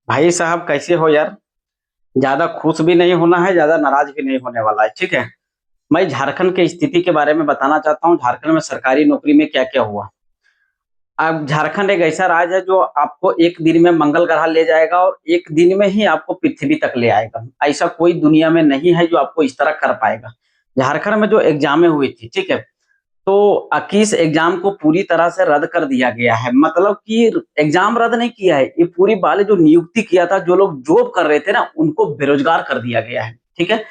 भाई साहब कैसे हो यार। ज्यादा खुश भी नहीं होना है, ज्यादा नाराज भी नहीं होने वाला है, ठीक है। मैं झारखंड की स्थिति के बारे में बताना चाहता हूँ। झारखंड में सरकारी नौकरी में क्या क्या हुआ। अब झारखंड एक ऐसा राज्य है जो आपको एक दिन में मंगल ग्रह ले जाएगा और एक दिन में ही आपको पृथ्वी तक ले आएगा। ऐसा कोई दुनिया में नहीं है जो आपको इस तरह कर पाएगा। झारखंड में जो एग्जामें हुई थी, ठीक है, तो 21 एग्जाम को पूरी तरह से रद्द कर दिया गया है। मतलब कि एग्जाम रद्द नहीं किया है, ये पूरी वाले जो नियुक्ति किया था, जो लोग जॉब कर रहे थे ना, उनको बेरोजगार कर दिया गया है, ठीक है।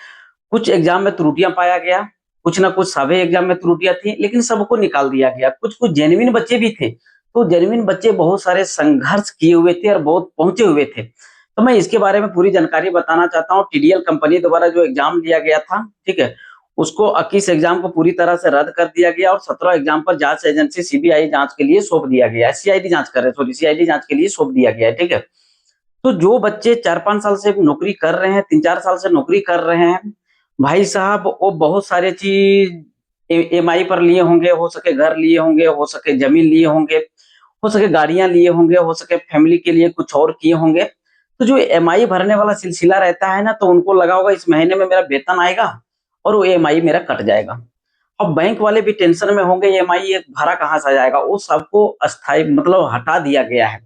कुछ एग्जाम में त्रुटियां पाया गया, कुछ ना कुछ सभी एग्जाम में त्रुटियां थी, लेकिन सबको निकाल दिया गया। कुछ कुछ जेन्युइन बच्चे भी थे, तो जेन्युइन बच्चे बहुत सारे संघर्ष किए हुए थे और बहुत पहुंचे हुए थे। तो मैं इसके बारे में पूरी जानकारी बताना चाहता हूँ। टीडीएल कंपनी द्वारा जो एग्जाम लिया गया था, ठीक है, उसको 21 एग्जाम को पूरी तरह से रद्द कर दिया गया और 17 एग्जाम पर जांच एजेंसी सीबीआई जांच के लिए सौंप दिया गया है। सीआईडी जांच कर रहे, सॉरी, सीआईडी जांच के लिए सौंप दिया गया है, ठीक है। तो जो बच्चे 4-5 साल से नौकरी कर रहे हैं, 3-4 साल से नौकरी कर रहे हैं, भाई साहब, वो बहुत सारे चीज ईएमआई पर लिए होंगे, हो सके घर लिए होंगे, हो सके जमीन लिए होंगे, हो सके गाड़ियां लिए होंगे, हो सके फैमिली के लिए कुछ और किए होंगे। तो जो ईएमआई भरने वाला सिलसिला रहता है ना, तो उनको लगा होगा इस महीने में मेरा वेतन आएगा और वो ईएमआई मेरा कट जाएगा। अब बैंक वाले भी टेंशन में होंगे, ईएमआई ये भरा कहाँ से आ जाएगा। वो सबको अस्थाई मतलब हटा दिया गया है।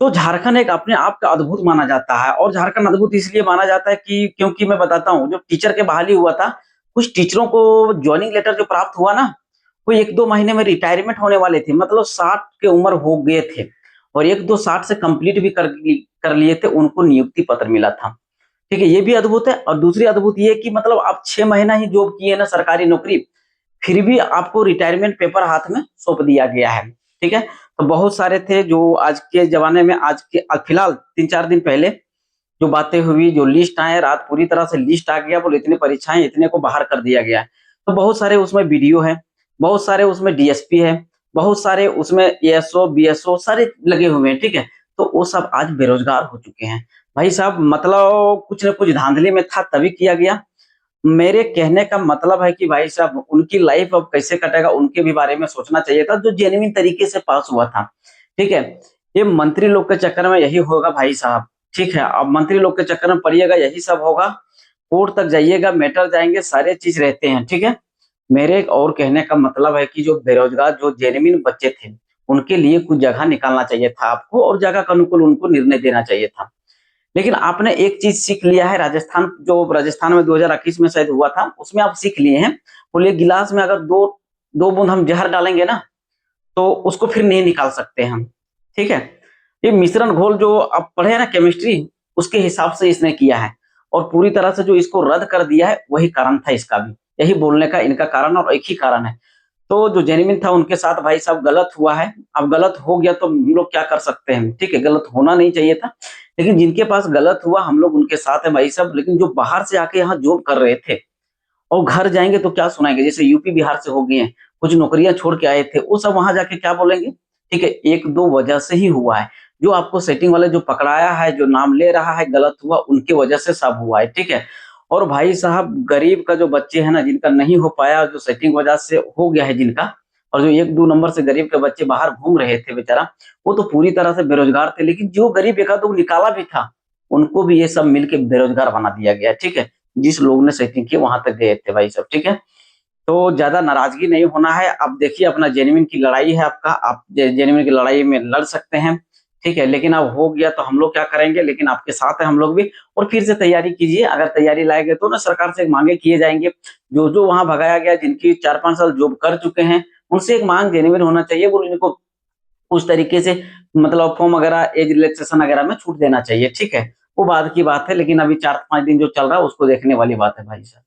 तो झारखंड एक अपने आप का अद्भुत माना जाता है, और झारखंड अद्भुत इसलिए माना जाता है कि क्योंकि मैं बताता हूँ, जो टीचर के बहाली हुआ था, कुछ टीचरों को ज्वाइनिंग लेटर जो प्राप्त हुआ ना, वो 1-2 महीने में रिटायरमेंट होने वाले थे, मतलब 60 के उम्र हो गए थे, और 1-2 60 से कंप्लीट भी कर लिए थे, उनको नियुक्ति पत्र मिला था। ठीक है, ये भी अद्भुत है। और दूसरी अद्भुत ये कि मतलब आप 6 महीना ही जॉब किए ना सरकारी नौकरी, फिर भी आपको रिटायरमेंट पेपर हाथ में सौंप दिया गया है, ठीक है। तो बहुत सारे थे जो आज के जमाने में, आज के फिलहाल 3-4 दिन पहले जो बातें हुई, जो लिस्ट आए, रात पूरी तरह से लिस्ट आ गया, बोले इतनी परीक्षाएं, इतने को बाहर कर दिया गया है। तो बहुत सारे उसमें बीडीओ है, बहुत सारे उसमें डीएसपी है, बहुत सारे उसमें एएसओ बीएसओ सारे लगे हुए हैं, ठीक है। तो वो सब आज बेरोजगार हो चुके हैं। भाई साहब, मतलब कुछ न कुछ धांधली में था तभी किया गया। मेरे कहने का मतलब है कि भाई साहब, उनकी लाइफ अब कैसे कटेगा उनके भी बारे में सोचना चाहिए था, जो जेन्युइन तरीके से पास हुआ था, ठीक है। ये मंत्री लोग के चक्कर में यही होगा भाई साहब, ठीक है। अब मंत्री लोग के चक्कर में पड़िएगा, यही सब होगा। कोर्ट तक जाइएगा, मैटर जाएंगे, सारे चीज रहते हैं, ठीक है। मेरे एक और कहने का मतलब है कि जो बेरोजगार, जो जेन्युइन बच्चे थे, उनके लिए कुछ जगह निकालना चाहिए था आपको, और जगह के अनुकूल उनको निर्णय देना चाहिए था। लेकिन आपने एक चीज सीख लिया है, राजस्थान, जो राजस्थान में 2021 में शायद हुआ था, उसमें आप सीख लिए हैं। बोलिए, गिलास में अगर दो दो बूंद हम जहर डालेंगे ना, तो उसको फिर नहीं निकाल सकते हम, ठीक है। ये मिश्रण घोल जो आप पढ़े हैं ना केमिस्ट्री, उसके हिसाब से इसने किया है, और पूरी तरह से जो इसको रद्द कर दिया है, वही कारण था इसका भी। यही बोलने का इनका कारण और एक ही कारण है। तो जो जेन्युइन था उनके साथ भाई साहब गलत हुआ है। अब गलत हो गया तो हम लोग क्या कर सकते हैं, ठीक है। गलत होना नहीं चाहिए था, लेकिन जिनके पास गलत हुआ, हम लोग उनके साथ है भाई साहब। लेकिन जो बाहर से आके यहाँ जॉब कर रहे थे, और घर जाएंगे तो क्या सुनाएंगे, जैसे यूपी बिहार से हो गए हैं, कुछ नौकरियां छोड़ के आए थे, वो सब वहां जाके क्या बोलेंगे, ठीक है। 1-2 वजह से ही हुआ है। जो आपको सेटिंग वाले जो पकड़ाया है, जो नाम ले रहा है, गलत हुआ उनके वजह से सब हुआ है, ठीक है। और भाई साहब, गरीब का जो बच्चे है ना, जिनका नहीं हो पाया, जो सेटिंग वजह से हो गया है जिनका, और जो 1-2 नंबर से गरीब के बच्चे बाहर घूम रहे थे बेचारा, वो तो पूरी तरह से बेरोजगार थे। लेकिन जो गरीब एक आध निकाला भी था, उनको भी ये सब मिलके बेरोजगार बना दिया गया, ठीक है। जिस लोग ने सेटिंग की वहां तक गए थे भाई सब, ठीक है। तो ज्यादा नाराजगी नहीं होना है। आप देखिए, अपना जेन्युइन की लड़ाई है आपका, आप जेन्युइन की लड़ाई में लड़ सकते हैं, ठीक है। लेकिन अब हो गया तो हम लोग क्या करेंगे, लेकिन आपके साथ है हम लोग भी। और फिर से तैयारी कीजिए, अगर तैयारी लाएंगे तो ना सरकार से एक मांगे किए जाएंगे। जो जो वहां भगाया गया, जिनकी 4-5 साल जॉब कर चुके हैं, उनसे एक मांग जेन्युइन होना चाहिए। वो इनको उस तरीके से मतलब फॉर्म वगैरह, एज रिलैक्सेशन वगैरह में छूट देना चाहिए, ठीक है। वो बाद की बात है, लेकिन अभी 4-5 दिन जो चल रहा है उसको देखने वाली बात है भाई साहब।